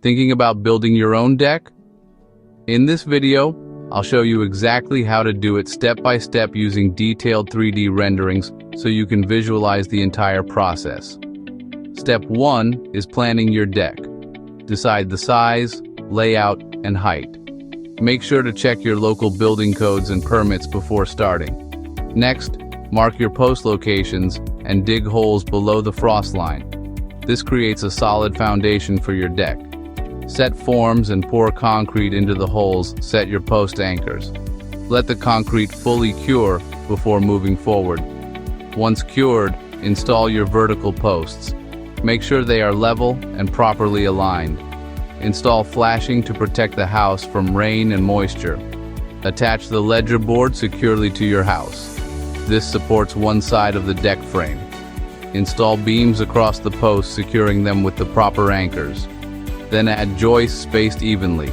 Thinking about building your own deck? In this video, I'll show you exactly how to do it step by step using detailed 3D renderings so you can visualize the entire process. Step 1 is planning your deck. Decide the size, layout, and height. Make sure to check your local building codes and permits before starting. Next, mark your post locations and dig holes below the frost line. This creates a solid foundation for your deck. Set forms and pour concrete into the holes. Set your post anchors. Let the concrete fully cure before moving forward. Once cured, install your vertical posts. Make sure they are level and properly aligned. Install flashing to protect the house from rain and moisture. Attach the ledger board securely to your house. This supports one side of the deck frame. Install beams across the posts, securing them with the proper anchors. Then add joists spaced evenly,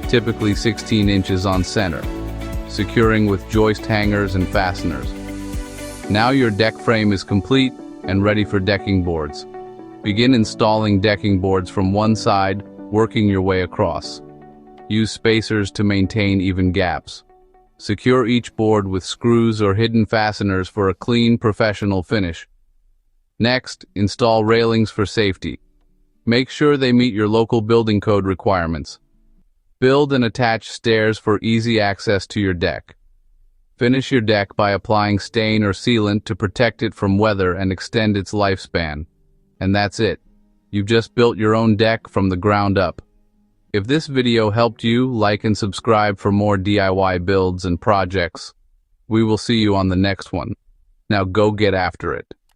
typically 16 inches on center, securing with joist hangers and fasteners. Now your deck frame is complete and ready for decking boards. Begin installing decking boards from one side, working your way across. Use spacers to maintain even gaps. Secure each board with screws or hidden fasteners for a clean, professional finish. Next, install railings for safety. Make sure they meet your local building code requirements. Build and attach stairs for easy access to your deck. Finish your deck by applying stain or sealant to protect it from weather and extend its lifespan. And that's it. You've just built your own deck from the ground up. If this video helped you, like and subscribe for more DIY builds and projects. We will see you on the next one. Now go get after it.